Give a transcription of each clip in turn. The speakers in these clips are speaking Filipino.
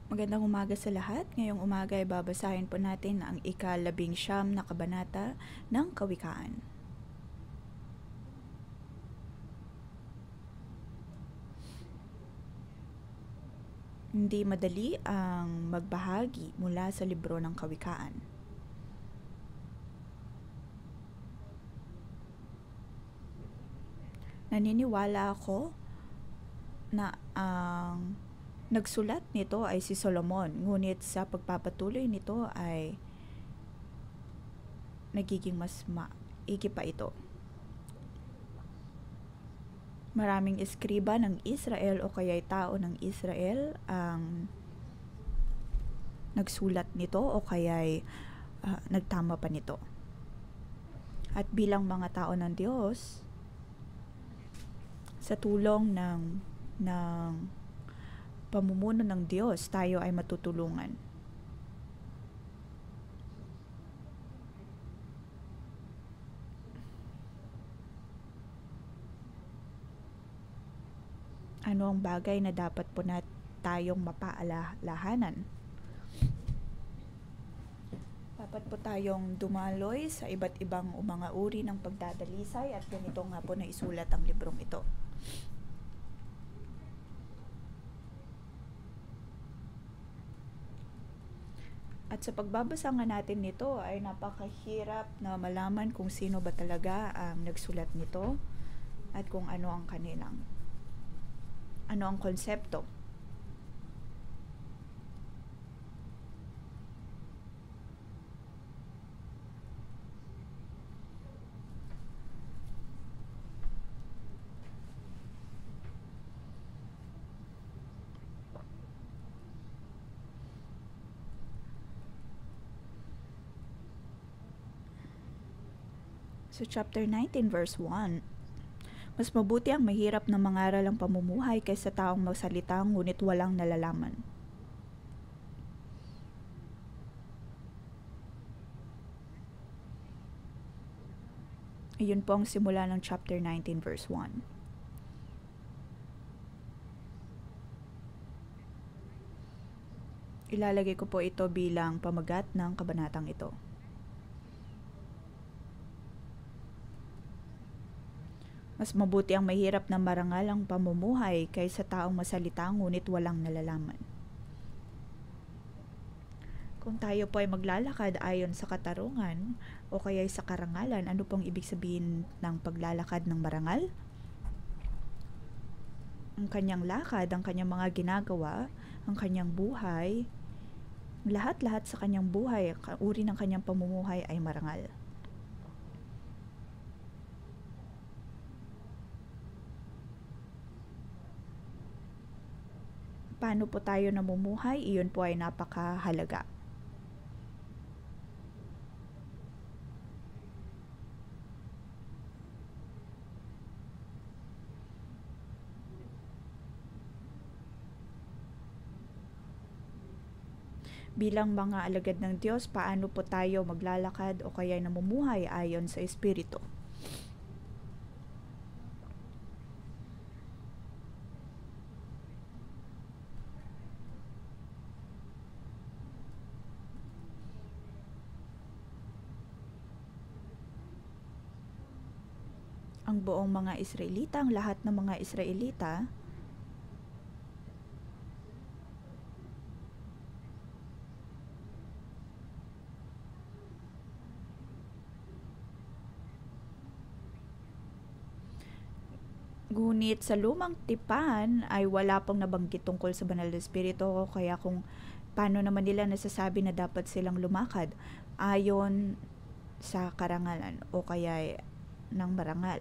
Magandang umaga sa lahat. Ngayong umaga ay babasahin po natin ang ika-19 na kabanata ng Kawikaan. Hindi madali ang magbahagi mula sa libro ng Kawikaan. Naniniwala ako na ang nagsulat nito ay si Solomon, ngunit sa pagpapatuloy nito ay nagiging mas maigi pa ito. Maraming eskriba ng Israel o kaya'y tao ng Israel ang nagsulat nito o kaya'y nagtama pa nito. At bilang mga tao ng Diyos, sa tulong ng pamumuno ng Diyos, tayo ay matutulungan. Ano ang bagay na dapat po na tayong mapaalalahanan? Dapat po tayong dumaloy sa iba't ibang mga uri ng pagdadalisay at ganito nga po na isulat ang librong ito. At sa pagbabasa nga natin nito ay napakahirap na malaman kung sino ba talaga ang nagsulat nito at kung ano ang konsepto. So chapter 19 verse 1. Mas mabuti ang mahirap na mangaral ang pamumuhay kaysa taong magsalita ngunit walang nalalaman. Iyon po ang simula ng chapter 19 verse 1. Ilalagay ko po ito bilang pamagat ng kabanatang ito. Mas mabuti ang mahirap na marangal ang pamumuhay kaysa taong masalita ngunit walang nalalaman. Kung tayo po ay maglalakad ayon sa katarungan o kaya sa karangalan, ano pong ibig sabihin ng paglalakad ng marangal? Ang kanyang lakad, ang kanyang mga ginagawa, ang kanyang buhay, lahat-lahat sa kanyang buhay, uri ng kanyang pamumuhay ay marangal. Paano po tayo namumuhay? Iyon po ay napakahalaga. Bilang mga alagad ng Diyos, paano po tayo maglalakad o kaya namumuhay ayon sa Espiritu? Ang buong mga Israelita, ang lahat ng mga Israelita, ngunit sa lumang tipan ay wala pang nabanggit tungkol sa banal na Espiritu, kaya kung paano naman nila nasasabi na dapat silang lumakad ayon sa karangalan o kaya ng marangal.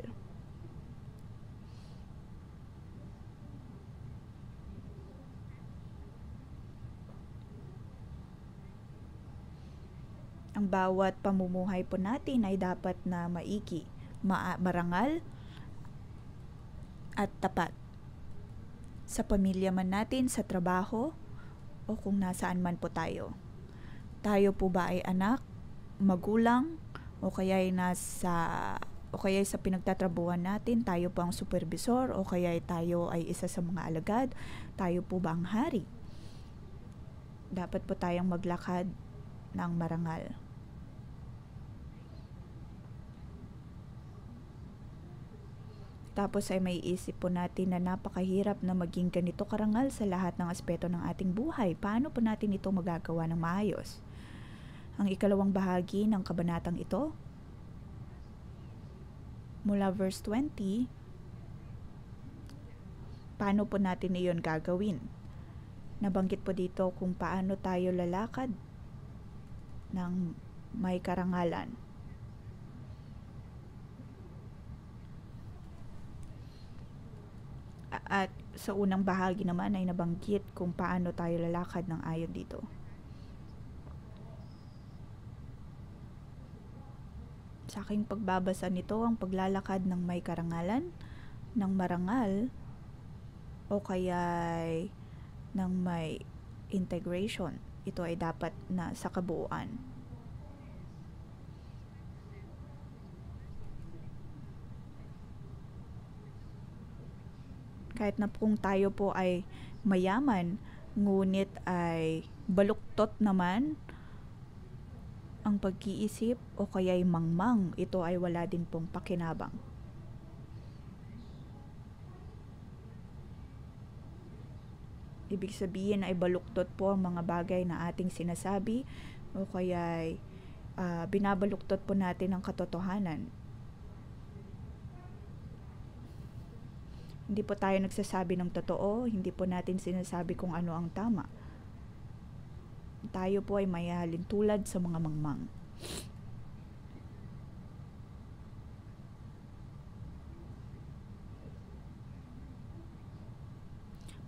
Ang bawat pamumuhay po natin ay dapat na maigi, marangal at tapat. Sa pamilya man natin, sa trabaho, o kung nasaan man po tayo. Tayo po ba ay anak, magulang, o kaya sa pinagtatrabuhan natin, tayo po ang supervisor, o kaya tayo ay isa sa mga alagad, tayo po ba ang hari? dapat po tayong maglakad ng marangal. Tapos ay may isip po natin na napakahirap na maging ganito karangal sa lahat ng aspeto ng ating buhay. Paano po natin ito magagawa ng maayos? Ang ikalawang bahagi ng kabanatang ito, mula verse 20, paano po natin iyon gagawin? Nabanggit po dito kung paano tayo lalakad ng may karangalan. At sa unang bahagi naman ay nabanggit kung paano tayo lalakad ng ayon dito. Sa aking pagbabasa nito, ang paglalakad ng may karangalan, ng marangal, o kaya'y ng may integration. Ito ay dapat na sa kabuuan. Kahit na kung tayo po ay mayaman, ngunit ay baluktot naman ang pag-iisip o kaya'y mangmang, ito ay wala din pong pakinabang. Ibig sabihin ay baluktot po ang mga bagay na ating sinasabi o kaya'y binabaluktot po natin ang katotohanan. Hindi po tayo nagsasabi ng totoo, hindi po natin sinasabi kung ano ang tama. Tayo po ay mayahalin tulad sa mga mangmang.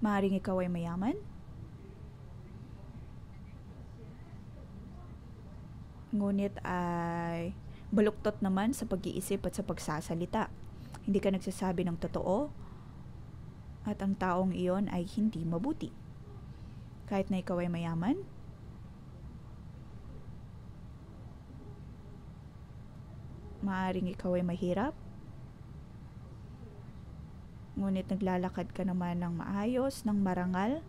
Maaaring ikaw ay mayaman, ngunit ay baluktot naman sa pag-iisip at sa pagsasalita. Hindi ka nagsasabi ng totoo, at ang taong iyon ay hindi mabuti. Kahit na ikaw ay mayaman, maaaring ikaw ay mahirap, ngunit naglalakad ka naman ng maayos, ng marangal,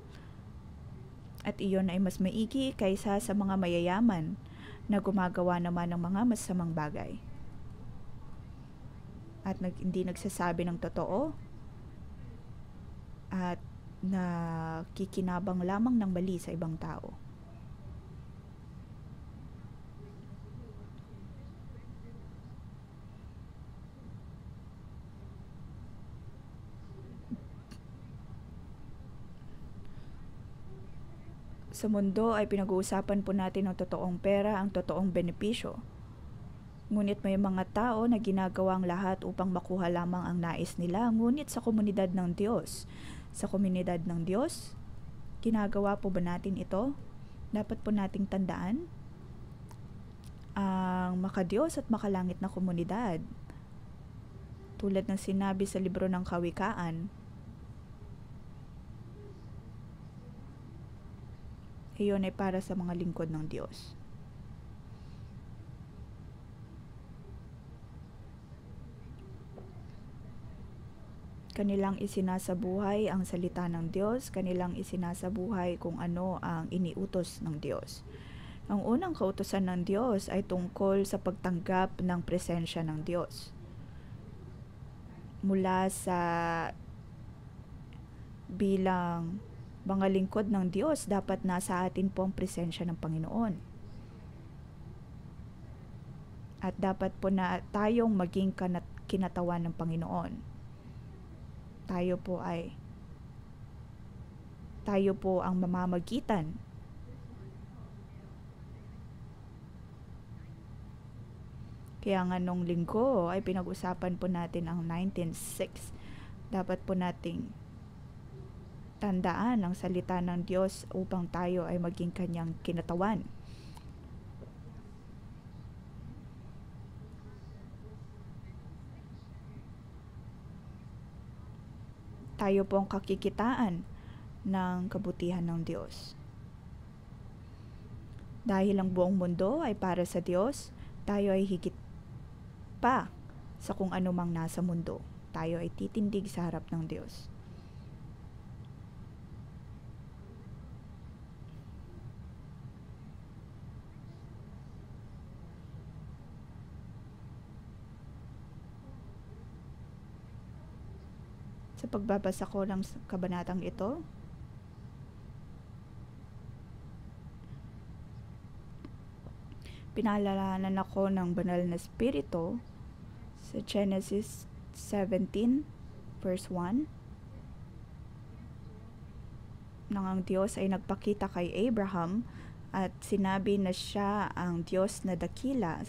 at iyon ay mas maigi kaysa sa mga mayayaman na gumagawa naman ng mga masamang bagay. At hindi nagsasabi ng totoo, at nakikinabang lamang ng mali sa ibang tao. Sa mundo ay pinag-uusapan po natin ang totoong pera, ang totoong benepisyo. Ngunit may mga tao na ginagawang lahat upang makuha lamang ang nais nila, ngunit sa komunidad ng Diyos. Sa komunidad ng Diyos, ginagawa po ba natin ito? Dapat po nating tandaan ang makadiyos at makalangit na komunidad. Tulad ng sinabi sa libro ng Kawikaan, iyon ay para sa mga lingkod ng Diyos. Kanilang isinasabuhay ang salita ng Diyos, kanilang isinasabuhay kung ano ang iniutos ng Diyos. Ang unang kautusan ng Diyos ay tungkol sa pagtanggap ng presensya ng Diyos. Mula sa bilang mga lingkod ng Diyos, dapat nasa atin po ang presensya ng Panginoon. At dapat po na tayong maging kinatawan ng Panginoon. Tayo po ang mamamagitan. Kaya nga nung linggo ay pinag-usapan po natin ang 19:6. Dapat po nating tandaan ang salita ng Diyos upang tayo ay maging kanyang kinatawan. Tayo po ang kakikitaan ng kabutihan ng Diyos. Dahil ang buong mundo ay para sa Diyos, tayo ay higit pa sa kung ano mang nasa mundo. Tayo ay titindig sa harap ng Diyos. Sa pagbabasa ko ng kabanatang ito, pinaalalahanan ako ng banal na espiritu sa Genesis 17 verse 1 nang ang Diyos ay nagpakita kay Abraham at sinabi na siya ang Diyos na dakila.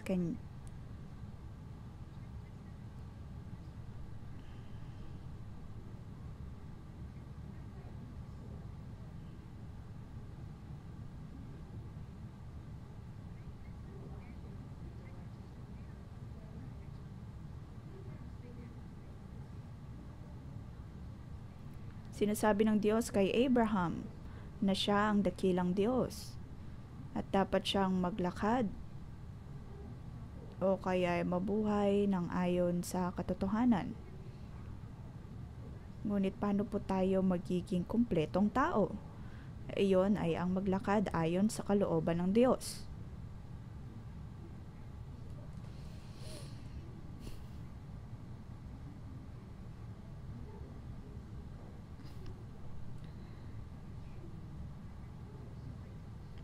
Sinasabi ng Diyos kay Abraham na siya ang dakilang Diyos at dapat siyang maglakad o kaya mabuhay ng ayon sa katotohanan. Ngunit paano po tayo magiging kumpletong tao? Iyon ay ang maglakad ayon sa kalooban ng Diyos.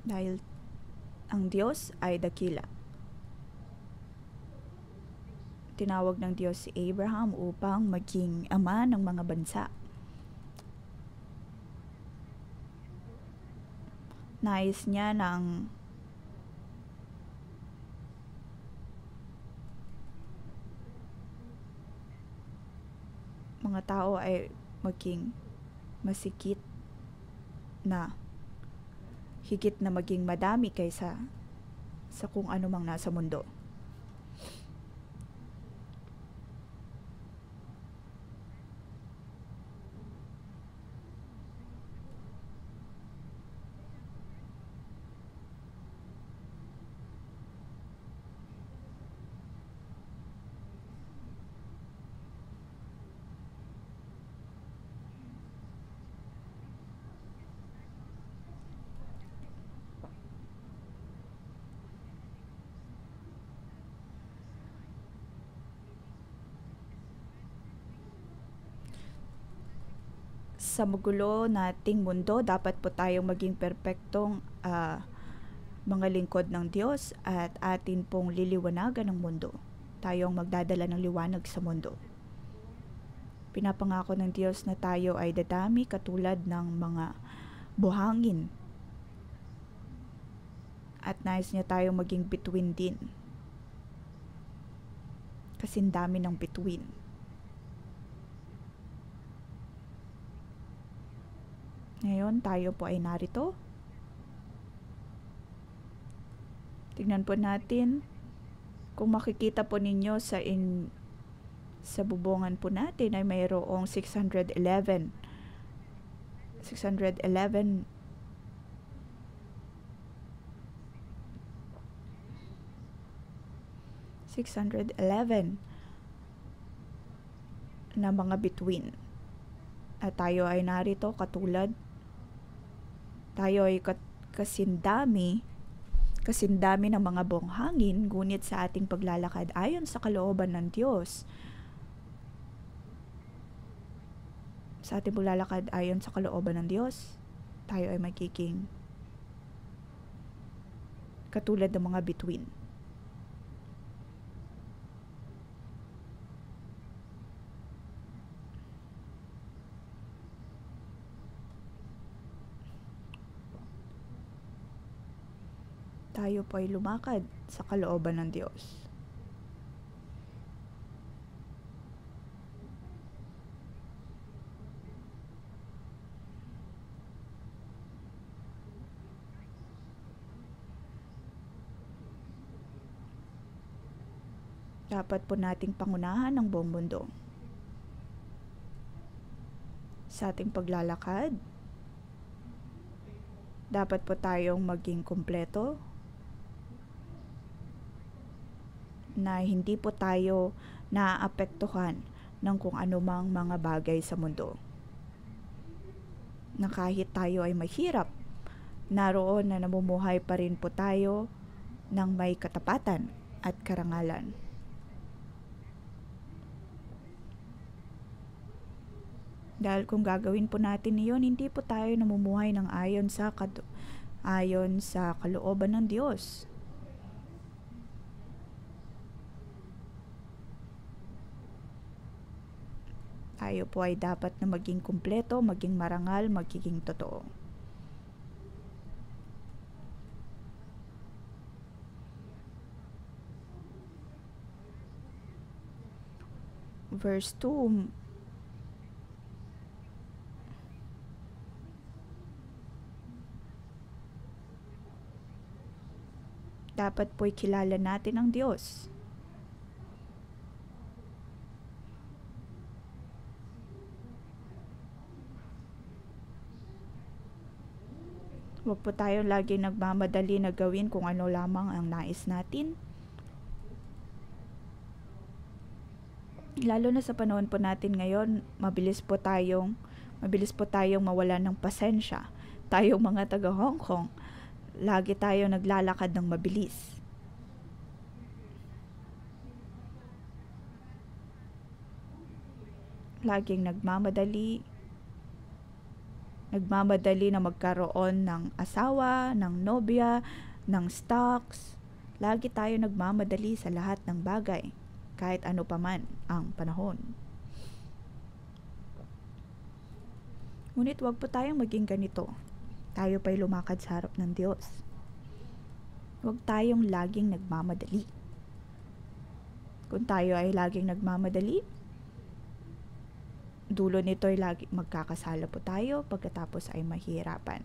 Dahil ang Diyos ay dakila. Tinawag ng Diyos si Abraham upang maging ama ng mga bansa. Nais niya ng mga tao ay maging masikip na higit na maging madami kaysa sa kung ano mang nasa mundo. Sa magulo nating mundo, dapat po tayong maging perpektong mga lingkod ng Diyos at atin pong liliwanagan ng mundo. Tayong magdadala ng liwanag sa mundo. Pinapangako ng Diyos na tayo ay dadami katulad ng mga buhangin. At nais niya tayong maging bituin din. Kasing dami ng bituin. Ngayon, tayo po ay narito. Tingnan po natin kung makikita po ninyo sa bubungan po natin ay mayroong 611 na mga bituin. At tayo ay narito katulad tayo ay kasindami ng mga buhangin, ngunit sa ating paglalakad ayon sa kalooban ng Diyos. Sa ating paglalakad ayon sa kalooban ng Diyos, tayo ay magiging katulad ng mga bituin. Tayo po ay lumakad sa kalooban ng Diyos. Dapat po nating pangunahan ang buong mundo. Sa ating paglalakad, dapat po tayong maging kumpleto, na hindi po tayo naaapektuhan ng kung anumang mga bagay sa mundo. Na kahit tayo ay mahirap, naroon na namumuhay pa rin po tayo ng may katapatan at karangalan. Dahil kung gagawin po natin iyon, hindi po tayo namumuhay ng ayon sa kalooban ng Diyos. Tayo po ay dapat na maging kumpleto, maging marangal, magiging totoo. Verse 2, dapat po'y kilala natin ang Diyos. Huwag po tayo lagi nagmamadali na gawin kung ano lamang ang nais natin. Lalo na sa panahon po natin ngayon, mabilis po tayong mawalan ng pasensya. Tayong mga taga Hong Kong, lagi tayo naglalakad ng mabilis. Laging nagmamadali na magkaroon ng asawa, ng nobya, ng stocks. Lagi tayo nagmamadali sa lahat ng bagay, kahit ano pa man ang panahon. Ngunit wag po tayong maging ganito. Tayo pa'y lumakad sa harap ng Diyos. Huwag tayong laging nagmamadali. Kung tayo ay laging nagmamadali, dulo nito ay lagi magkakasala po tayo, pagkatapos ay mahirapan.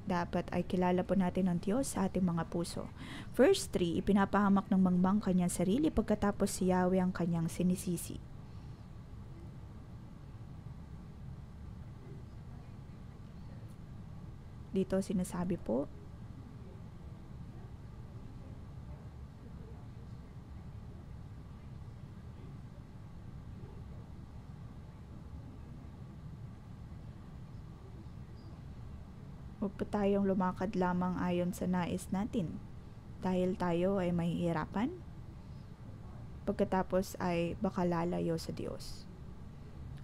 Dapat ay kilala po natin ang Diyos sa ating mga puso. Verse 3, ipinapahamak ng mangmang kanyang sarili, pagkatapos si Yahweh ang kanyang sinisisi. Dito sinasabi po, huwag po tayong lumakad lamang ayon sa nais natin dahil tayo ay mahihirapan, pagkatapos ay baka lalayo sa Diyos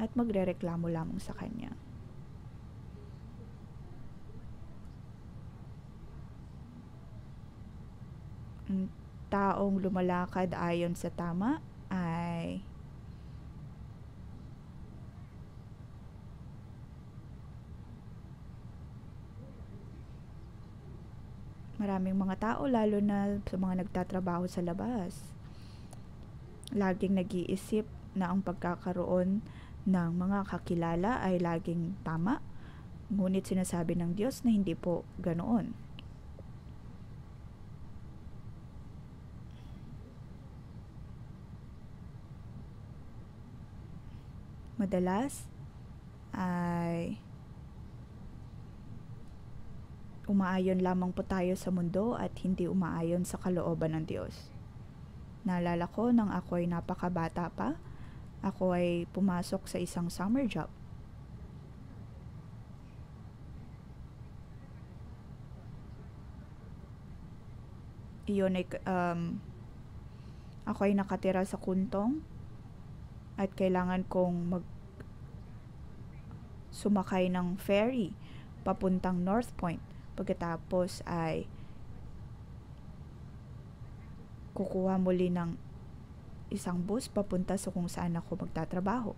at magrereklamo lamang sa Kanya. Ang taong lumalakad ayon sa tama ay maraming mga tao, lalo na sa mga nagtatrabaho sa labas, laging nag-iisip na ang pagkakaroon ng mga kakilala ay laging tama. Ngunit sinasabi ng Diyos na hindi po ganoon. Madalas ay umaayon lamang po tayo sa mundo at hindi umaayon sa kalooban ng Diyos. Naalala ko nang ako ay napakabata pa, ako ay pumasok sa isang summer job. Iyon ay, ako ay nakatira sa Kuntong at kailangan kong sumakay ng ferry papuntang North Point. Pagkatapos ay kukuha muli ng isang bus papunta sa kung saan ako magtatrabaho.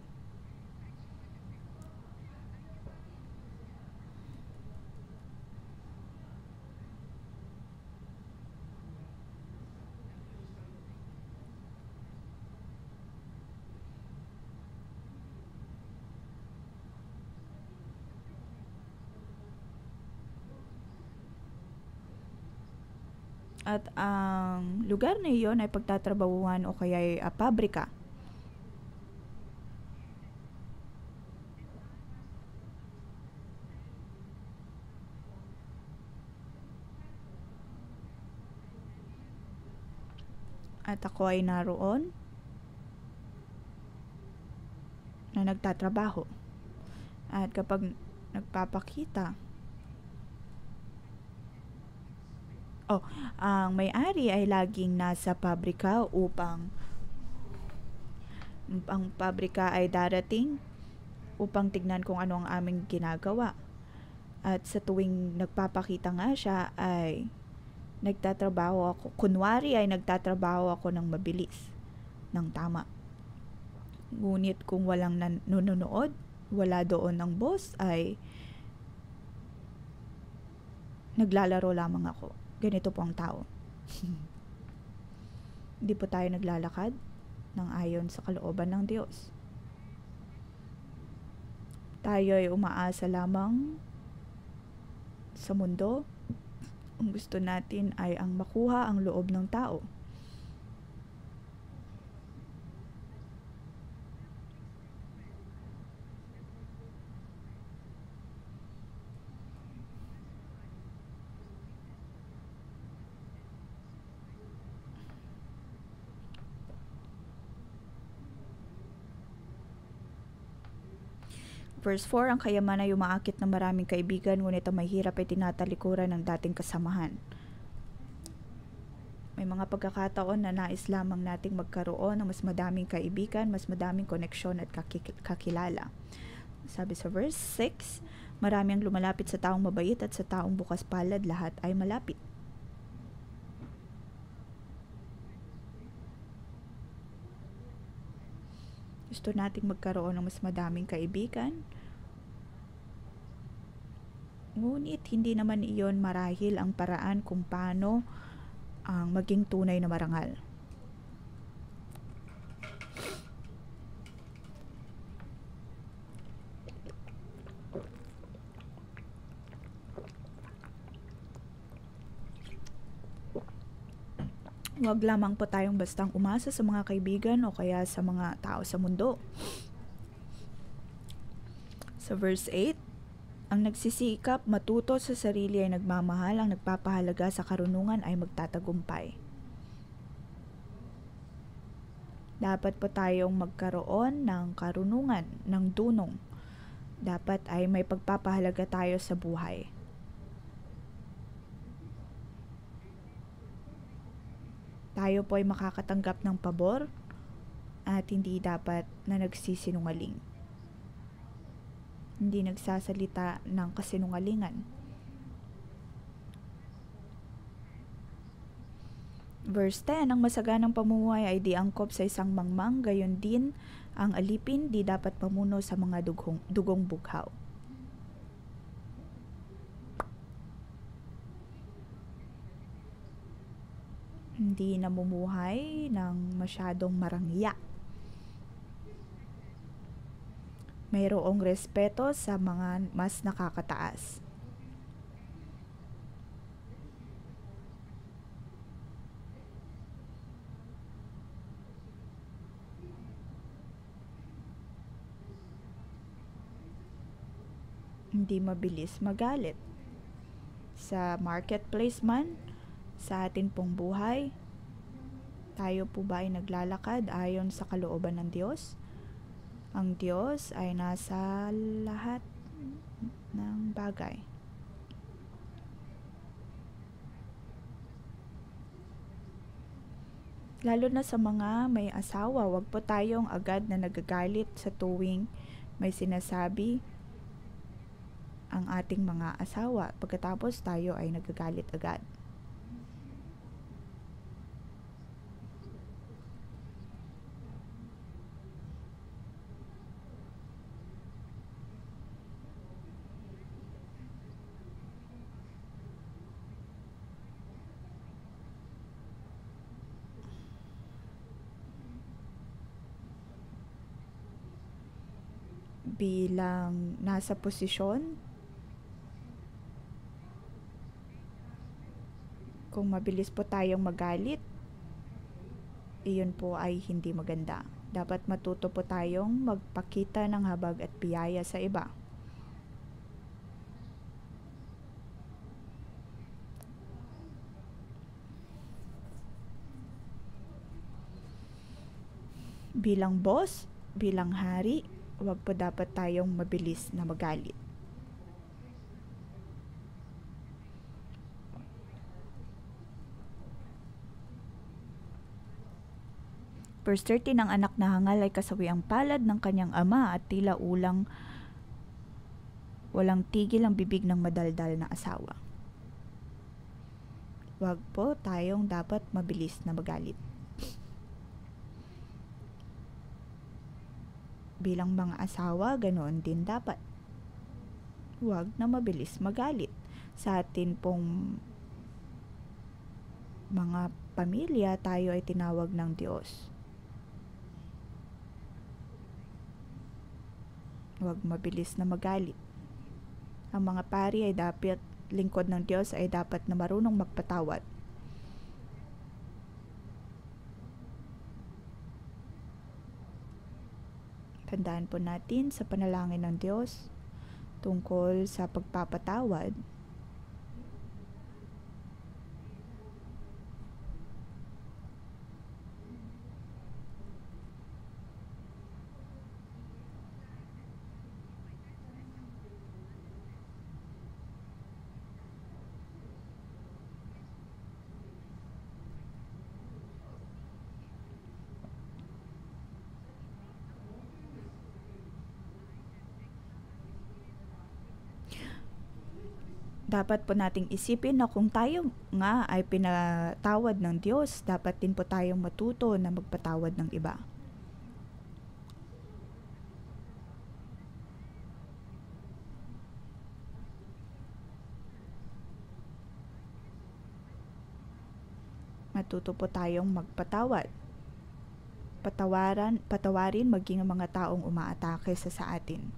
At ang lugar na iyon ay pagtatrabahuan o kaya ay pabrika. At ako ay naroon na nagtatrabaho. At kapag nagpapakita, ang may-ari ay laging nasa pabrika upang ang pabrika ay darating upang tignan kung ano ang aming ginagawa. At sa tuwing nagpapakita nga siya ay nagtatrabaho ako, kunwari ay nagtatrabaho ako ng mabilis, ng tama. Ngunit kung walang nanonood, wala doon ng boss, ay naglalaro lamang ako. Ganito po ang tao. Hindi po tayo naglalakad ng ayon sa kalooban ng Diyos. Tayo ay umaasa lamang sa mundo. Ang gusto natin ay ang makuha ang loob ng tao. Verse 4, ang kayaman ay umaakit ng maraming kaibigan, ngunit ang mahirap ay tinatalikuran ng dating kasamahan. May mga pagkakataon na nais lamang nating magkaroon ng mas madaming kaibigan, mas madaming koneksyon at kakilala. Sabi sa verse 6, marami ang lumalapit sa taong mabait at sa taong bukas palad, lahat ay malapit. Gusto nating magkaroon ng mas madaming kaibigan, ngunit hindi naman iyon marahil ang paraan kung paano ang maging tunay na marangal. Huwag lamang po tayong bastang umasa sa mga kaibigan o kaya sa mga tao sa mundo. Sa verse 8, ang nagsisikap matuto sa sarili ay nagmamahal, ang nagpapahalaga sa karunungan ay magtatagumpay. Dapat po tayong magkaroon ng karunungan, ng dunong. Dapat ay may pagpapahalaga tayo sa buhay. Tayo po ay makakatanggap ng pabor at hindi dapat na nagsisinungaling. Hindi nagsasalita ng kasinungalingan. Verse 10, ang masaganang pamumuhay ay di angkop sa isang mangmang, gayon din ang alipin di dapat pamuno sa mga dugong bughaw. Hindi namumuhay ng masyadong marangya. Mayroong respeto sa mga mas nakakataas. Hindi mabilis magalit. Sa marketplace man, sa atin pong buhay, tayo po ba ay naglalakad ayon sa kalooban ng Diyos? Ang Diyos ay nasa lahat ng bagay. Lalo na sa mga may asawa, wag po tayong agad na nagagalit sa tuwing may sinasabi ang ating mga asawa. Pagkatapos tayo ay nagagalit agad. Bilang nasa posisyon, kung mabilis po tayong magalit, iyon po ay hindi maganda. Dapat matuto po tayong magpakita ng habag at biyaya sa iba. Bilang boss, bilang hari, wag po dapat tayong mabilis na magalit. Verse 13, ang anak na hangal ay kasawiang palad ng kanyang ama at tila walang tigil ang bibig ng madaldal na asawa. Huwag po tayong dapat mabilis na magalit. Bilang mga asawa, ganoon din dapat. Huwag na mabilis magalit. Sa atin pong mga pamilya, tayo ay tinawag ng Diyos. Huwag mabilis na magalit. Ang mga pari ay dapat, lingkod ng Diyos ay dapat na marunong magpatawad. Tandaan po natin sa panalangin ng Diyos tungkol sa pagpapatawad. Dapat po nating isipin na kung tayo nga ay pinatawad ng Diyos, dapat din po tayong matuto na magpatawad ng iba. Matuto po tayong magpatawad. Patawarin maging ang mga taong umaatake sa atin.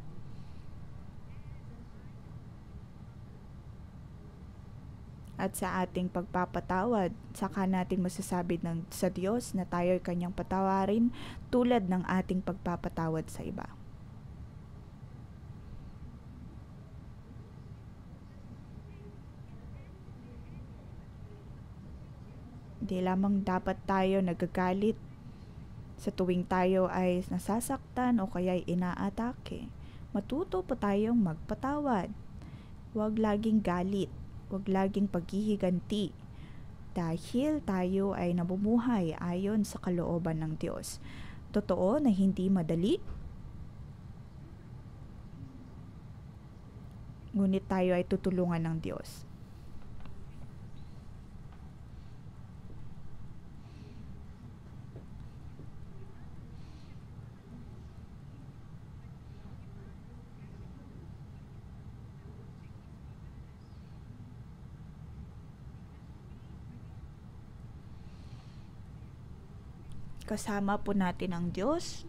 At sa ating pagpapatawad, saka natin masasabi sa Diyos na tayo ay kanyang patawarin tulad ng ating pagpapatawad sa iba. Di lamang dapat tayo nagagalit sa tuwing tayo ay nasasaktan o kaya ay inaatake. Matuto po tayong magpatawad. Huwag laging galit. Huwag laging paghihiganti dahil tayo ay namumuhay ayon sa kalooban ng Diyos. Totoo na hindi madali, ngunit tayo ay tutulungan ng Diyos. Kasama po natin ang Diyos.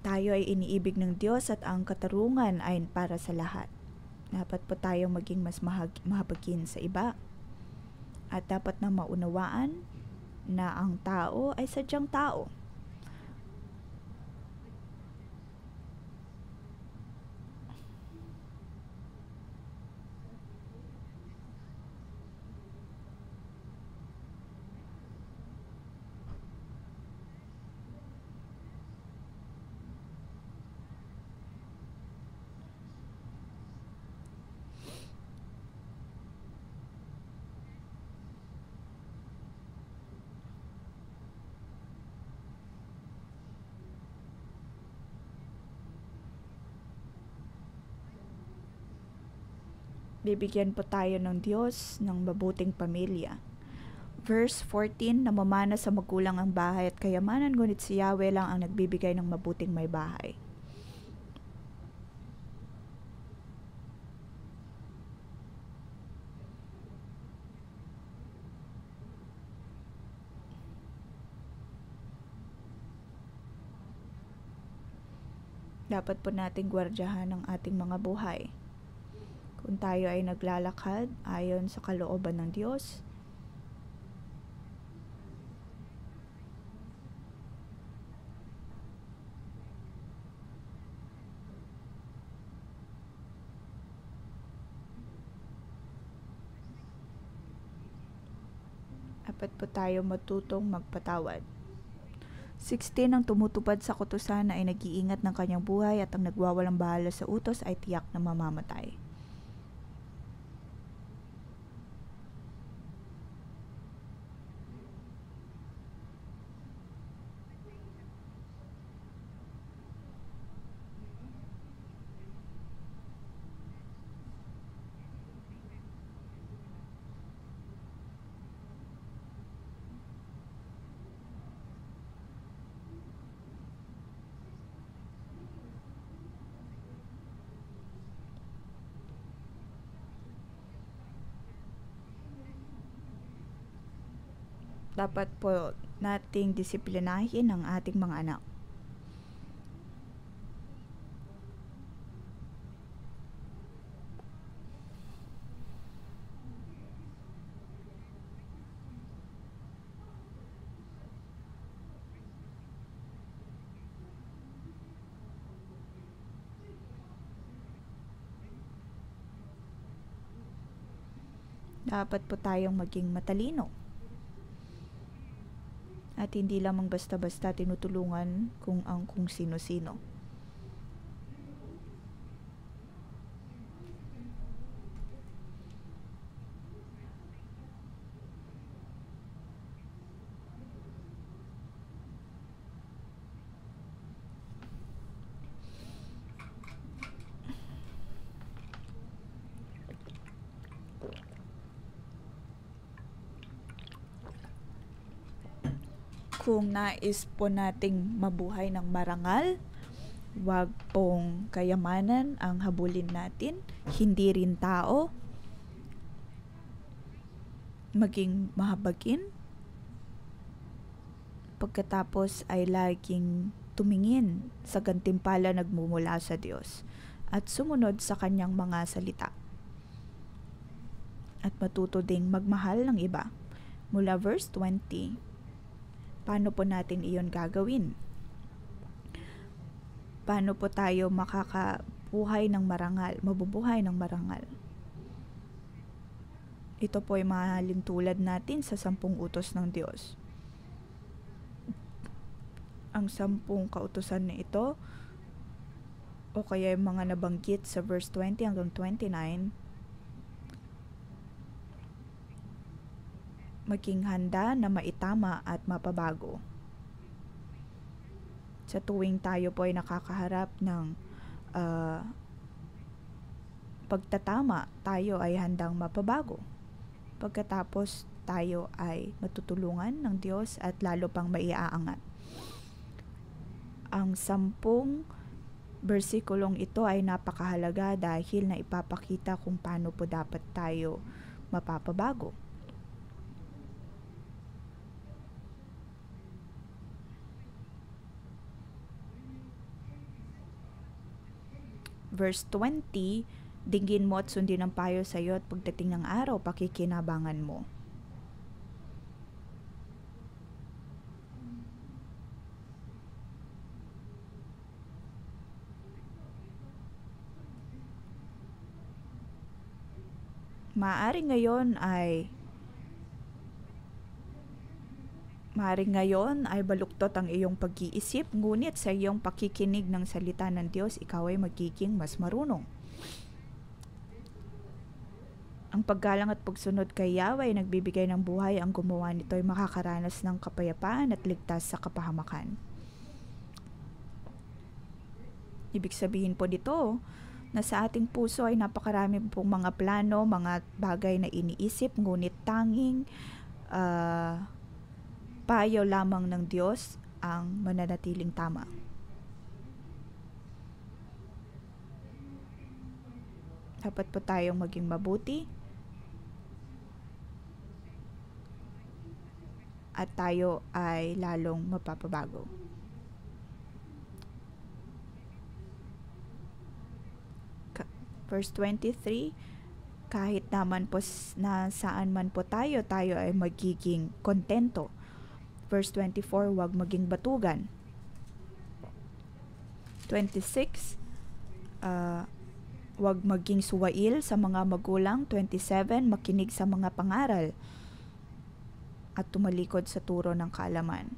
Tayo ay iniibig ng Diyos at ang katarungan ay para sa lahat. Dapat po tayong maging mas mahabagin sa iba. At dapat na maunawaan na ang tao ay sadyang tao. Bibigyan po tayo ng Diyos ng mabuting pamilya. Verse 14, namamana sa magulang ang bahay at kayamanan, ngunit si Yahweh lang ang nagbibigay ng mabuting may bahay. Dapat po nating gwardyahan ang ating mga buhay. Kung tayo ay naglalakad ayon sa kalooban ng Diyos, dapat po tayo matutong magpatawad. 16 Ang tumutupad sa kautusan ay nag-iingat ng kanyang buhay at ang nagwawalang bahala sa utos ay tiyak na mamamatay. Dapat po nating disiplinahin ang ating mga anak. Dapat po tayong maging matalino. At hindi lamang basta-basta tinutulungan kung sino-sino. Kung nais po nating mabuhay ng marangal, wag pong kayamanan ang habulin natin, hindi rin tao. Maging mahabagin. Pagkatapos ay laging tumingin sa gantimpala nagmumula sa Diyos at sumunod sa kanyang mga salita. At matuto ding magmahal ng iba. Mula verse 20. Paano po natin iyon gagawin? Paano po tayo mabubuhay ng marangal? Ito po ay mahalin tulad natin sa 10 utos ng Diyos. Ang 10 kautusan na ito, o kaya yung mga nabanggit sa verse 20 hanggang 29, maging handa na maitama at mapabago. Sa tuwing tayo po ay nakakaharap ng pagtatama, tayo ay handang mapabago. Pagkatapos tayo ay matutulungan ng Diyos at lalo pang maiaangat. Ang 10 bersikulong ito ay napakahalaga dahil na ipapakita kung paano po dapat tayo mapapabago. Verse 20, dinggin mo at sundin ang payo sa iyo at pagdating ng araw, pakikinabangan mo. Maaring ngayon ay baluktot ang iyong pag-iisip, ngunit sa iyong pakikinig ng salita ng Diyos, ikaw ay magiging mas marunong. Ang paggalang at pagsunod kay Yahweh ay nagbibigay ng buhay, ang gumawa nito ay makakaranas ng kapayapaan at ligtas sa kapahamakan. Ibig sabihin po dito na sa ating puso ay napakarami pong mga plano, mga bagay na iniisip, ngunit tanging payo lamang ng Diyos ang mananatiling tama. Dapat po tayong maging mabuti at tayo ay lalong mapapabago. Verse 23, kahit naman po na saan man po tayo ay magiging kontento. Verse 24, huwag maging batugan. 26, huwag maging suwail sa mga magulang. 27, makinig sa mga pangaral at tumalikod sa turo ng kaalaman.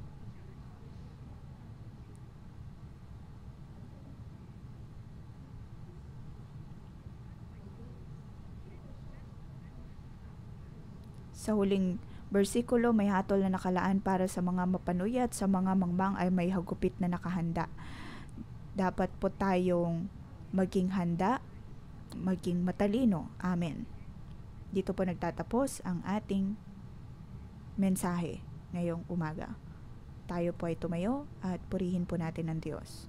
Sa huling bersikulo, may hatol na nakalaan para sa mga mapanuy at sa mga mangmang ay may hagupit na nakahanda. Dapat po tayong maging handa, maging matalino. Amen. Dito po nagtatapos ang ating mensahe ngayong umaga. Tayo po ay tumayo at purihin po natin ang Diyos.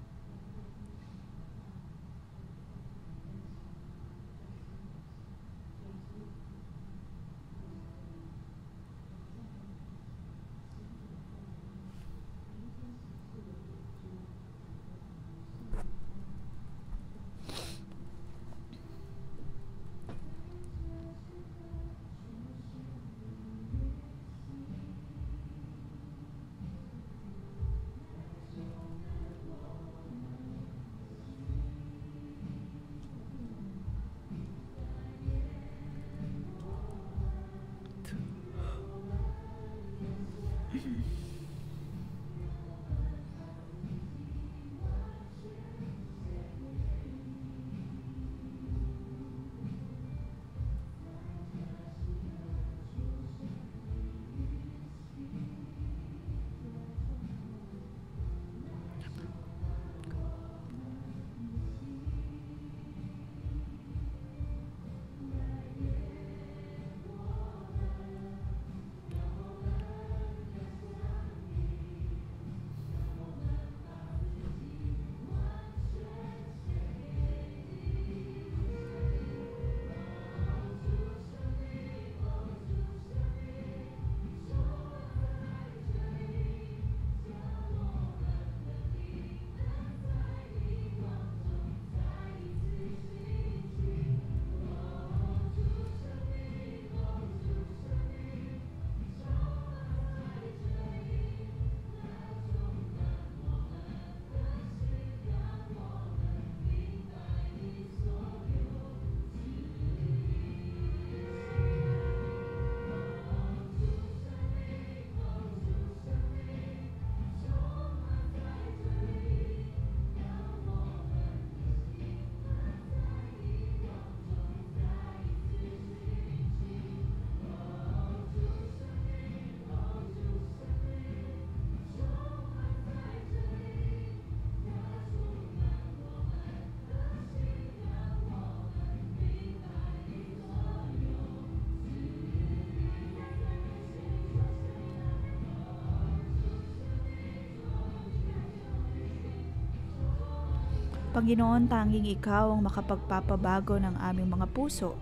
Panginoon, tanging Ikaw ang makapagpapabago ng aming mga puso.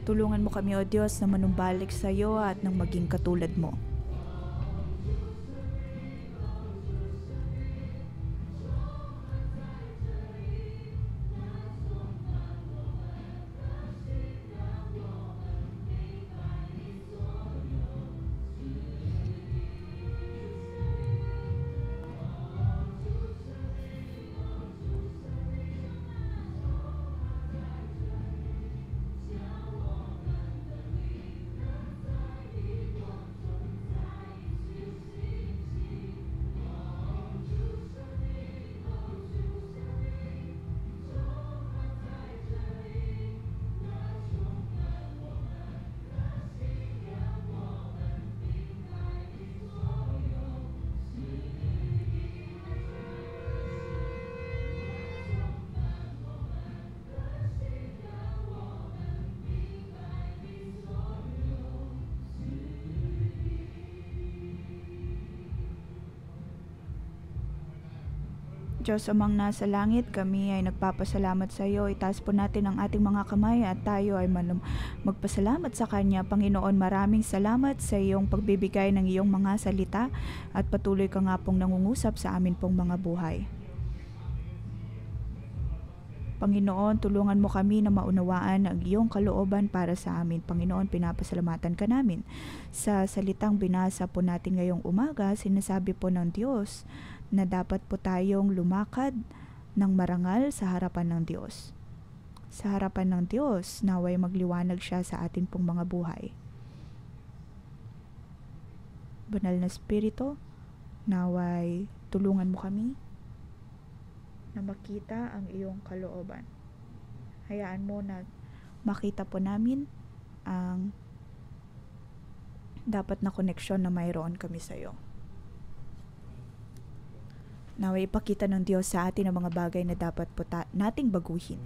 Tulungan mo kami, O Diyos, na manumbalik sa iyo at nang maging katulad mo. Diyos amang nasa langit, kami ay nagpapasalamat sa iyo. Itaas po natin ang ating mga kamay at tayo ay magpasalamat sa Kanya. Panginoon, maraming salamat sa iyong pagbibigay ng iyong mga salita at patuloy ka nga pong nangungusap sa amin pong mga buhay. Panginoon, tulungan mo kami na maunawaan ang iyong kalooban para sa amin. Panginoon, pinapasalamatan ka namin. Sa salitang binasa po natin ngayong umaga, sinasabi po ng Diyos na dapat po tayong lumakad ng marangal sa harapan ng Diyos. Sa harapan ng Diyos, naway magliwanag siya sa atin pong mga buhay. Banal na Espiritu, naway tulungan mo kami na makita ang iyong kalooban. Hayaan mo na makita po namin ang dapat na koneksyon na mayroon kami sa iyo. Naway ipakita ng Diyos sa atin ang mga bagay na dapat po nating baguhin.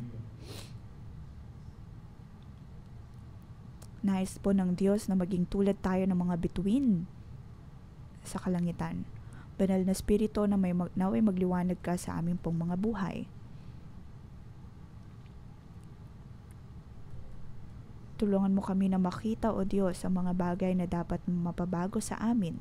Nais po ng Diyos na maging tulad tayo ng mga bituin sa kalangitan. Banal na Espiritu na naway magliwanag ka sa aming pong mga buhay. Tulungan mo kami na makita, O Diyos, ang mga bagay na dapat mapabago sa amin.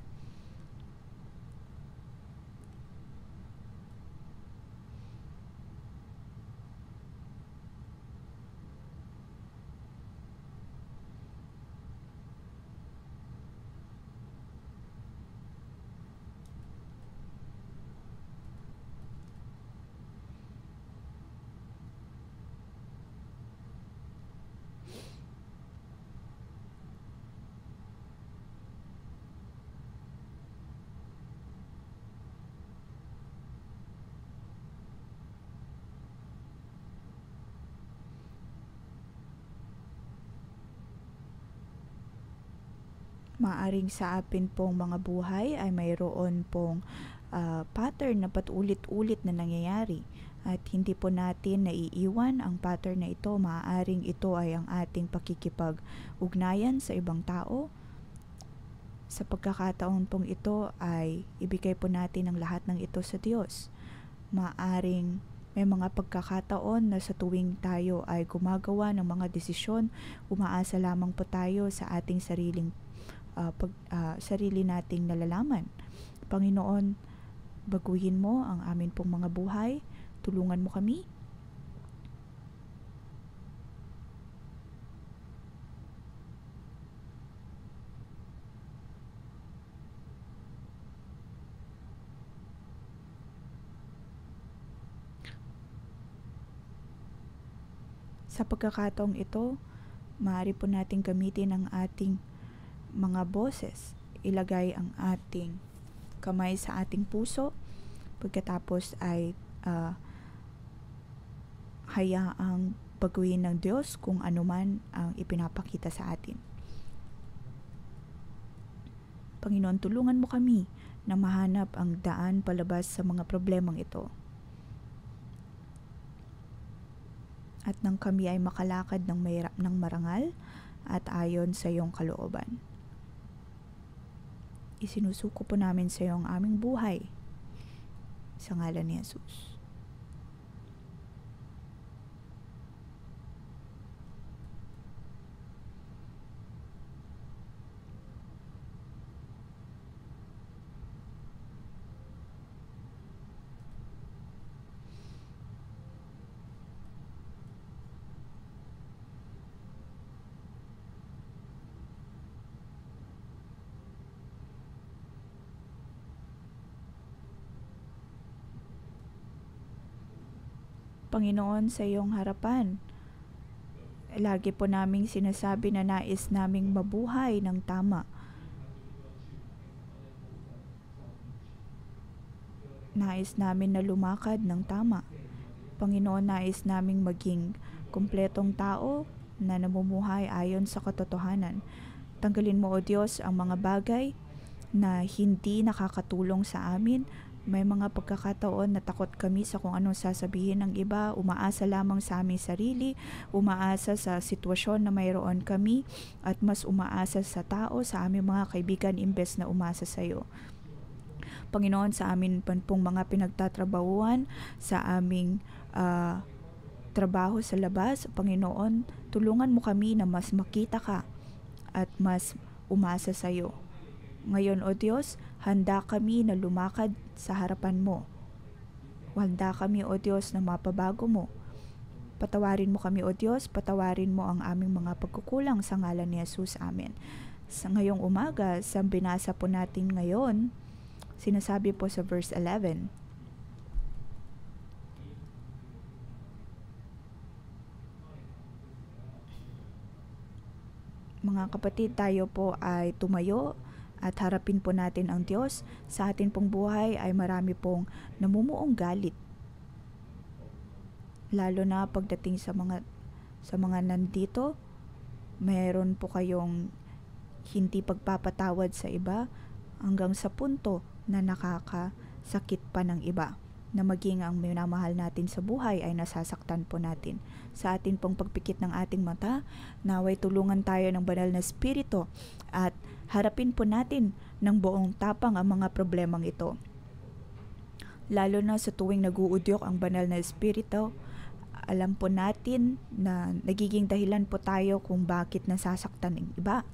Maaring sa atin pong mga buhay ay mayroon pong pattern na patulit-ulit na nangyayari at hindi po natin naiiwan ang pattern na ito. Maaring ito ay ang ating pakikipag-ugnayan sa ibang tao. Sa pagkakataon pong ito ay ibigay po natin ang lahat ng ito sa Diyos. Maaring may mga pagkakataon na sa tuwing tayo ay gumagawa ng mga desisyon, umaasa lamang po tayo sa ating sarili nating nalalaman. Panginoon, baguhin mo ang amin pong mga buhay. Tulungan mo kami. Sa pagkakataong ito, maaari po nating gamitin ang ating mga boses. Ilagay ang ating kamay sa ating puso. Pagkatapos ay hayaang baguhin ng Diyos kung anuman ang ipinapakita sa atin. Panginoon, tulungan mo kami na mahanap ang daan palabas sa mga problemang ito. At nang kami ay makalakad ng marangal at ayon sa iyong kalooban. Isinusuko po namin sa iyo ang aming buhay. Sa ngalan ni Jesus. Panginoon, sa iyong harapan, lagi po naming sinasabi na nais naming mabuhay ng tama. Nais namin na lumakad ng tama. Panginoon, nais naming maging kumpletong tao na namumuhay ayon sa katotohanan. Tanggalin mo, O Diyos, ang mga bagay na hindi nakakatulong sa amin. May mga pagkakataon na takot kami sa kung anong sasabihin ng iba, umaasa lamang sa aming sarili, umaasa sa sitwasyon na mayroon kami, at mas umaasa sa tao, sa aming mga kaibigan, imbes na umasa sa iyo. Panginoon, sa amin pong mga pinagtatrabahuan, sa aming trabaho sa labas, Panginoon, tulungan mo kami na mas makita ka at mas umasa sa iyo. Ngayon, O Diyos, handa kami na lumakad sa harapan mo. Handa kami, O Diyos, na mapabago mo. Patawarin mo kami, O Diyos, patawarin mo ang aming mga pagkukulang sa ngalan ni Jesus. Amen. Sa ngayong umaga, sa binasa po natin ngayon, sinasabi po sa verse 11, mga kapatid, tayo po ay tumayo at harapin po natin ang Diyos. Sa atin pong buhay ay marami pong namumuong galit. Lalo na pagdating sa mga nandito, mayroon po kayong hindi pagpapatawad sa iba, hanggang sa punto na nakakasakit pa ng iba, na maging ang minamahal natin sa buhay ay nasasaktan po natin. Sa atin pong pagpikit ng ating mata, naway tulungan tayo ng banal na espiritu at harapin po natin ng buong tapang ang mga problemang ito. Lalo na sa tuwing naguudyok ang banal na espiritu, alam po natin na nagiging dahilan po tayo kung bakit nasasaktan ng iba.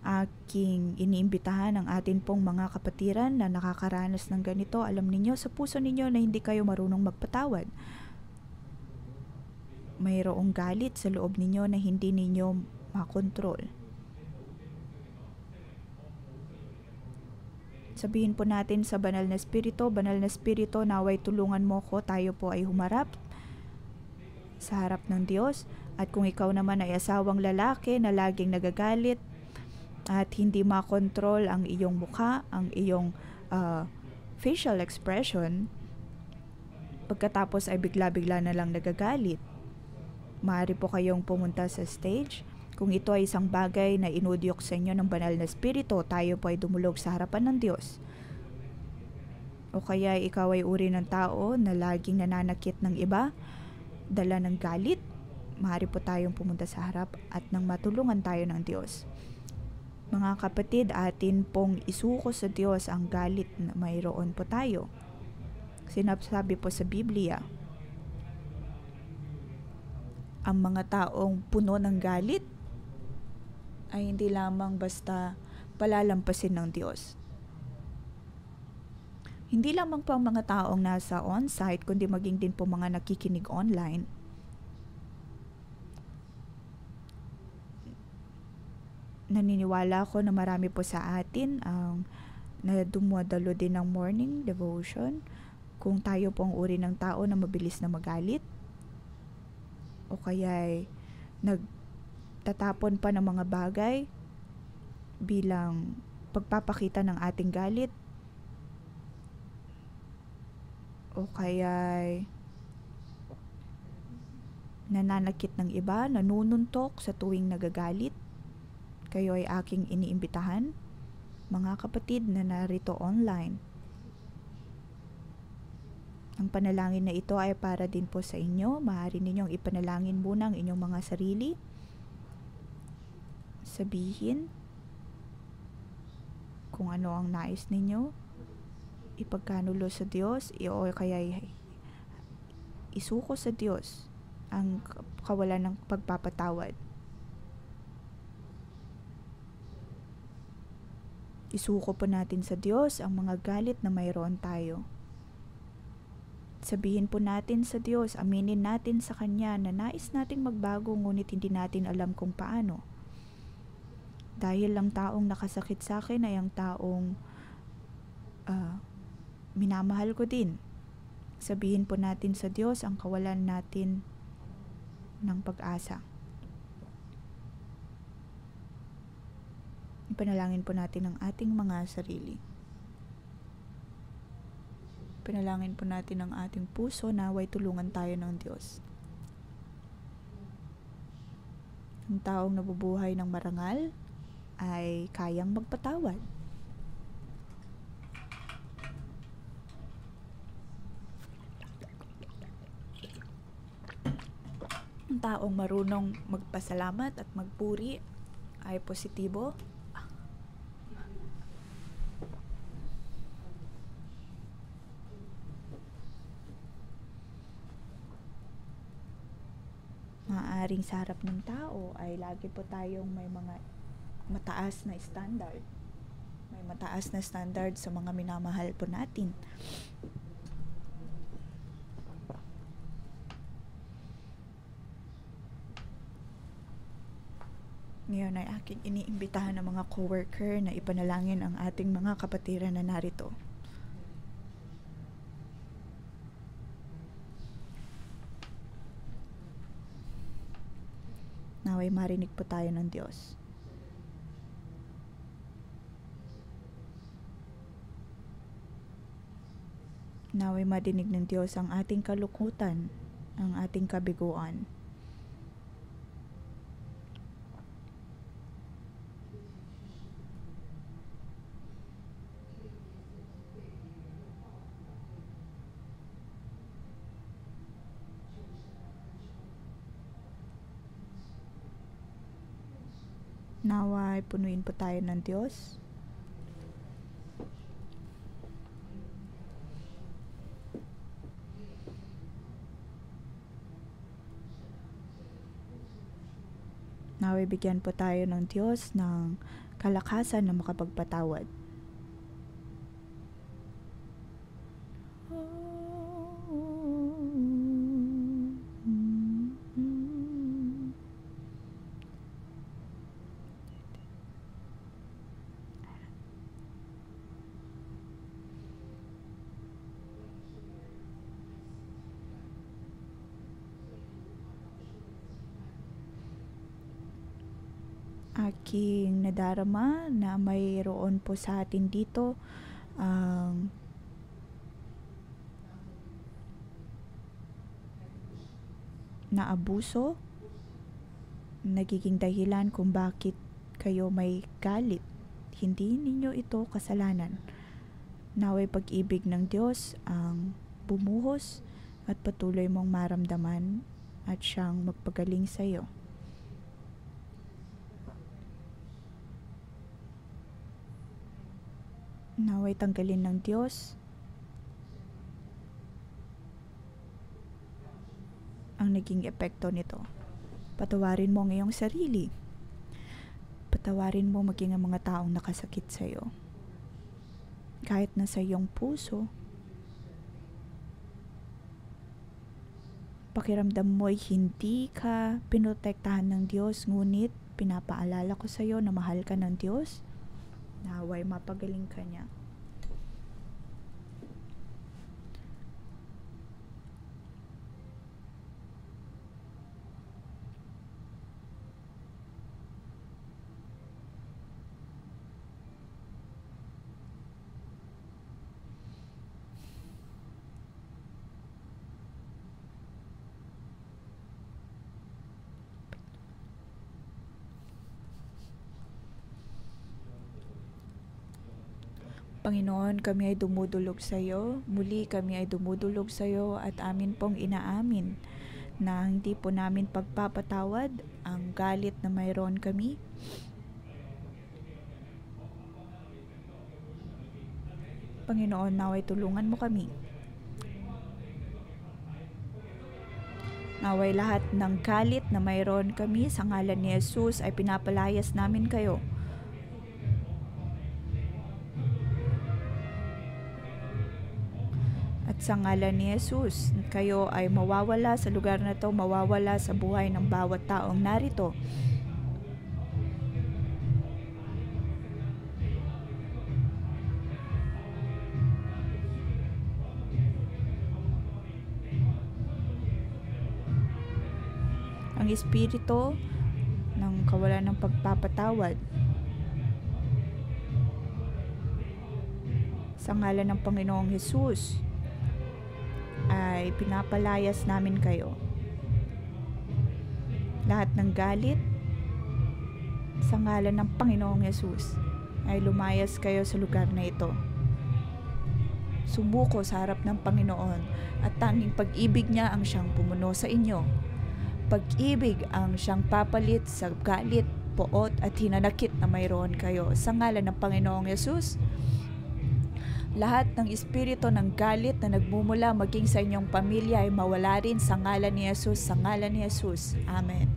Aking iniimbitahan ang atin pong mga kapatiran na nakakaranas ng ganito. Alam ninyo sa puso ninyo na hindi kayo marunong magpatawad. Mayroong galit sa loob ninyo na hindi ninyo makontrol. Sabihin po natin sa banal na espiritu, naway tulungan mo ko, tayo po ay humarap sa harap ng Diyos. At kung ikaw naman ay asawang lalaki na laging nagagalit at hindi makontrol ang iyong mukha, ang iyong facial expression, pagkatapos ay bigla-bigla na lang nagagalit, maaari po kayong pumunta sa stage. Kung ito ay isang bagay na inudyok sa inyo ng banal na espiritu, tayo po ay dumulog sa harapan ng Diyos. O kaya ikaw ay uri ng tao na laging nananakit ng iba, dala ng galit, maaari po tayong pumunta sa harap at nang matulungan tayo ng Diyos. Mga kapatid, atin pong isuko sa Diyos ang galit na mayroon po tayo. Sinasabi po sa Biblia, ang mga taong puno ng galit ay hindi lamang basta palalampasin ng Diyos. Hindi lamang po ang mga taong nasa on-site, kundi maging din po mga nakikinig online. Naniniwala ako na marami po sa atin ang na dumadalo din ng morning devotion. Kung tayo po ang uri ng tao na mabilis na magalit, o kaya nagtatapon pa ng mga bagay bilang pagpapakita ng ating galit, o kaya nananakit ng iba, nanununtok sa tuwing nagagalit, kayo ay aking iniimbitahan, mga kapatid na narito online. Ang panalangin na ito ay para din po sa inyo. Maaari ninyong ipanalangin muna ang inyong mga sarili. Sabihin kung ano ang nais ninyo. Ipagkanulo sa Diyos o kaya isuko sa Diyos ang kawalan ng pagpapatawad. Isuko po natin sa Diyos ang mga galit na mayroon tayo. Sabihin po natin sa Diyos, aminin natin sa Kanya na nais nating magbago ngunit hindi natin alam kung paano. Dahil ang taong nakasakit sa akin ay ang taong minamahal ko din. Sabihin po natin sa Diyos ang kawalan natin ng pag-asa. Ipanalangin po natin ang ating mga sarili. Panalangin po natin ang ating puso, naway tulungan tayo ng Diyos. Ang taong nabubuhay ng marangal ay kayang magpatawad. Ang taong marunong magpasalamat at magpuri ay positibo. Maaaring sa harap ng tao ay lagi po tayong may mga mataas na standard. May mataas na standard sa mga minamahal po natin. Ngayon ay aking iniimbitahan ng mga coworker na ipanalangin ang ating mga kapatiran na narito. Naway marinig po tayo ng Diyos. Naway madinig ng Diyos ang ating kalungkutan, ang ating kabiguan. Naway punuin po tayo ng Diyos. Naway bigyan po tayo ng Diyos ng kalakasan na makapagpatawad. Aking nadarama na mayroon po sa atin dito ang naabuso, nagiging dahilan kung bakit kayo may galit. Hindi ninyo ito kasalanan. Naway pag-ibig ng Diyos ang bumuhos at patuloy mong maramdaman at siyang magpagaling sa iyo. Naway tanggalin ng Diyos ang naging epekto nito. Patawarin mo ang iyong sarili. Patawarin mo maging ang mga taong nakasakit sa iyo. Kahit na sa iyong puso, pakiramdam mo ay hindi ka pinotektahan ng Diyos, ngunit pinapaalala ko sa iyo na mahal ka ng Diyos. Naway mapagaling ka niya. Panginoon, kami ay dumudulog sa iyo. Muli kami ay dumudulog sa iyo at amin pong inaamin na hindi po namin pagpapatawad ang galit na mayroon kami. Panginoon, naway tulungan mo kami. Naway lahat ng galit na mayroon kami sa ngalan ni Jesus ay pinapalayas namin kayo. Sa ngalan ni Jesus, kayo ay mawawala sa lugar na to, mawawala sa buhay ng bawat taong narito. Ang espiritu ng kawalan ng pagpapatawad, sa ngalan ng Panginoong Jesus, ay pinapalayas namin kayo. Lahat ng galit sa ngalan ng Panginoong Yesus ay lumayas kayo sa lugar na ito. Sumuko sa harap ng Panginoon at tanging pag-ibig niya ang siyang pumuno sa inyo. Pag-ibig ang siyang papalit sa galit, poot at hinanakit na mayroon kayo. Sa ngalan ng Panginoong Yesus, lahat ng espiritu ng galit na nagmumula maging sa inyong pamilya ay mawala rin sa ngalan ni Jesus, sa ngalan ni Jesus. Amen.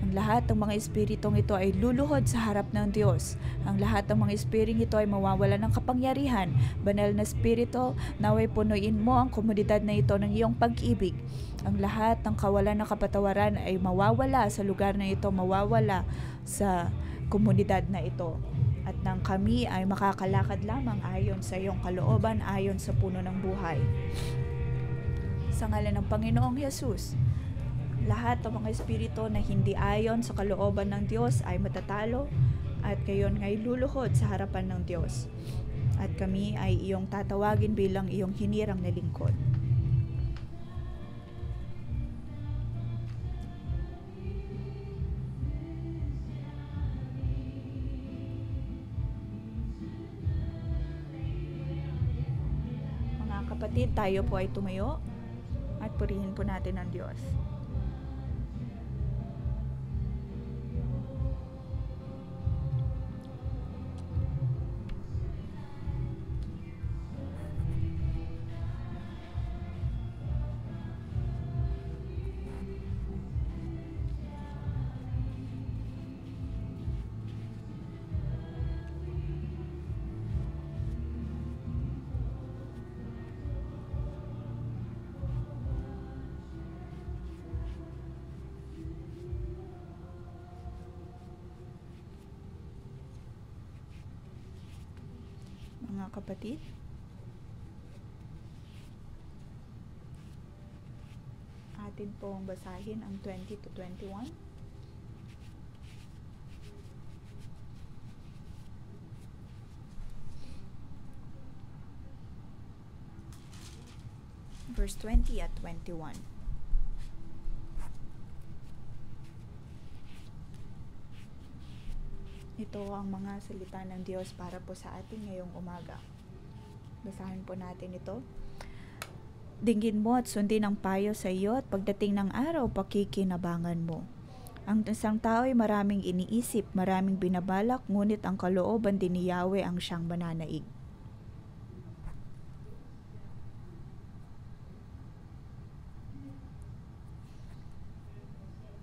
Ang lahat ng mga espiritong ito ay luluhod sa harap ng Diyos. Ang lahat ng mga espiritung ito ay mawawala ng kapangyarihan. Banal na espiritu, naway punuin mo ang komunidad na ito ng iyong pag-ibig. Ang lahat ng kawalan ng kapatawaran ay mawawala sa lugar na ito, mawawala sa komunidad na ito. At nang kami ay makakalakad lamang ayon sa iyong kalooban, ayon sa puno ng buhay. Sa ngalan ng Panginoong Yesus, lahat ng mga espiritu na hindi ayon sa kalooban ng Diyos ay matatalo at kayon ay luluhod sa harapan ng Diyos. At kami ay iyong tatawagin bilang iyong hinirang na lingkod. Kapatid, tayo po ay tumayo at purihin po natin ang Diyos. mga kapatid. Atin pong basahin ang 20 to 21. Verse 20 at 21. Ito ang mga salita ng Diyos para po sa atin ngayong umaga. Basahin po natin ito. Dinggin mo at sundin ang payo sa iyo at pagdating ng araw, pakikinabangan mo. Ang isang tao ay maraming iniisip, maraming binabalak, ngunit ang kalooban din ni Yahweh ang siyang mananaig.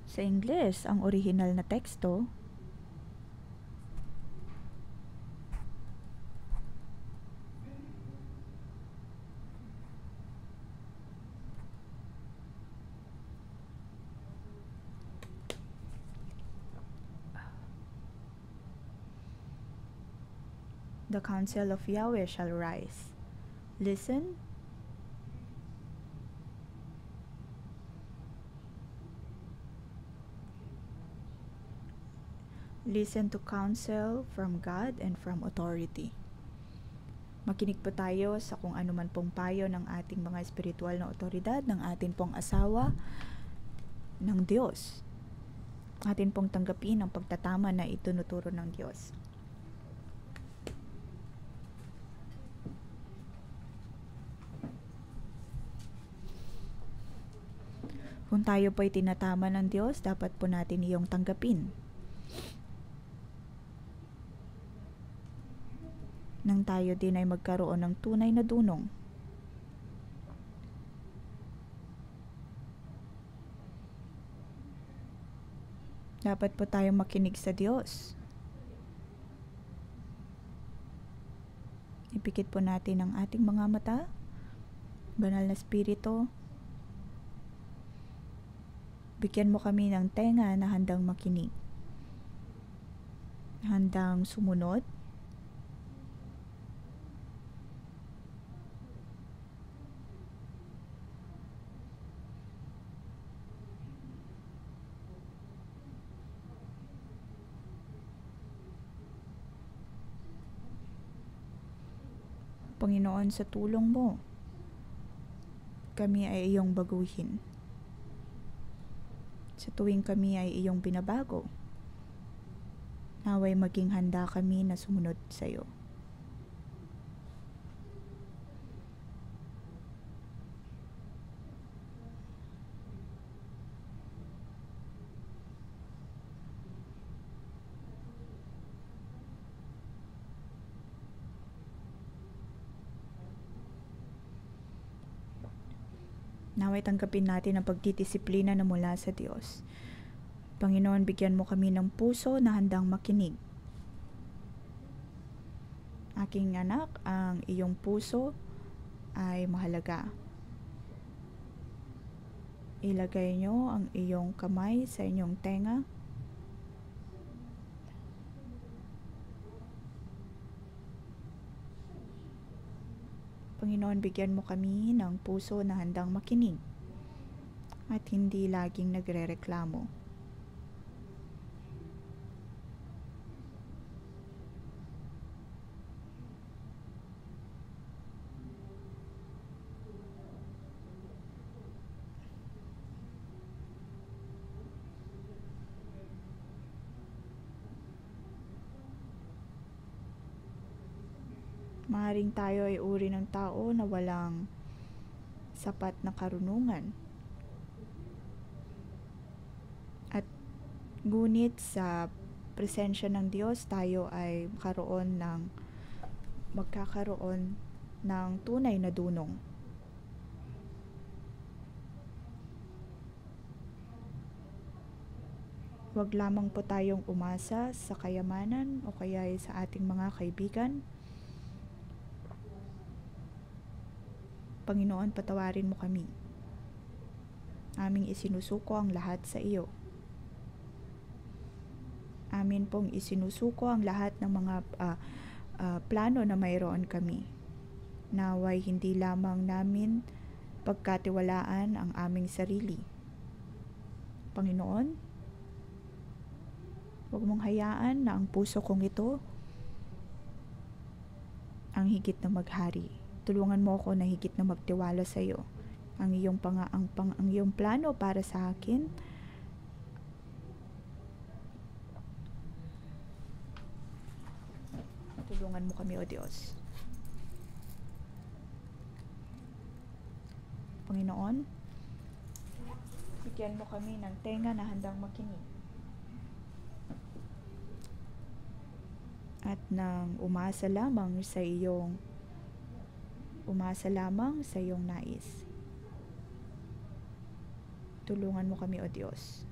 Sa Ingles, ang original na teksto, the counsel of Yahweh shall rise. Listen. Listen to counsel from God and from authority. Makinig po tayo sa kung ano man pong payo ng ating mga espiritual na otoridad, ng ating pong asawa, ng Diyos. Atin pong tanggapin ang pagtatama na itunuturo ng Diyos. Kung tayo po ay tinatama ng Diyos, dapat po natin iyong tanggapin. Nang tayo din ay magkaroon ng tunay na dunong. Dapat po tayong makinig sa Diyos. Ipikit po natin ang ating mga mata. Banal na Espiritu, bigyan mo kami ng tenga na handang makinig, handang sumunod, Panginoon, sa tulong mo, kami ay iyong baguhin. Sa tuwing kami ay iyong binabago, naway maging handa kami na sumunod sa iyo. Naway tanggapin natin ang pagdidisiplina na mula sa Diyos. Panginoon, bigyan mo kami ng puso na handang makinig. Aking anak, ang iyong puso ay mahalaga. Ilagay niyo ang iyong kamay sa inyong tenga. Panginoon, bigyan mo kami ng puso na handang makinig at hindi laging nagrereklamo. Maaaring tayo ay uri ng tao na walang sapat na karunungan. At ngunit sa presensya ng Diyos, tayo ay magkakaroon ng tunay na dunong. Huwag lamang po tayong umasa sa kayamanan o kaya sa ating mga kaibigan. Panginoon, patawarin mo kami. Aming isinusuko ang lahat sa iyo. Amin pong isinusuko ang lahat ng mga plano na mayroon kami. Naway hindi lamang namin pagkatiwalaan ang aming sarili. Panginoon, huwag mong hayaan na ang puso kong ito ang higit na maghari. Tulungan mo ako na higit na magtiwala sa iyo. Ang iyong plano para sa akin tulungan mo kami, O Diyos. Panginoon, bigyan mo kami ng tenga na handang makinig. At nang umasa lamang sa iyong nais. Tulungan mo kami, O Diyos.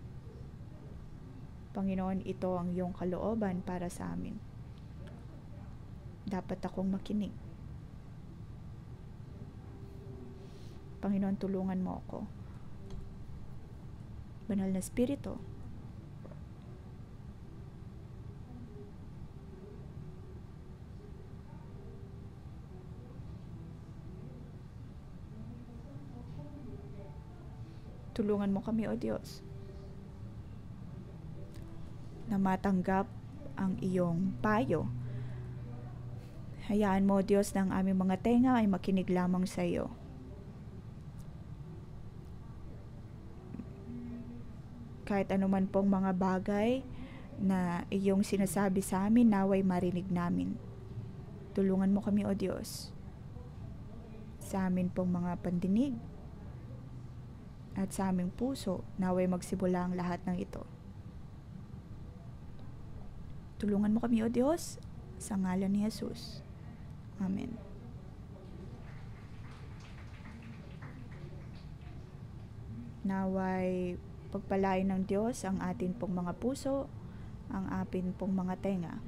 Panginoon, ito ang iyong kalooban para sa amin. Dapat akong makinig. Panginoon, tulungan mo ako. Banal na Espiritu, tulungan mo kami, O Diyos, na matanggap ang iyong payo. Hayaan mo, O Diyos, na ang aming mga tenga ay makinig lamang sa iyo. Kahit anuman pong mga bagay na iyong sinasabi sa amin, naway marinig namin. Tulungan mo kami, O Diyos, sa amin pong mga pandinig at sa aming puso, naway magsibula ang lahat ng ito. Tulungan mo kami, O Diyos, sa ngalan ni Jesus. Amen. Naway pagpalain ng Diyos ang atin pong mga puso, ang atin pong mga tenga.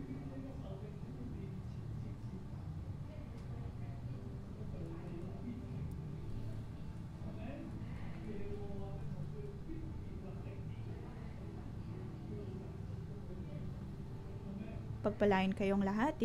Pagpalain kayong lahat dito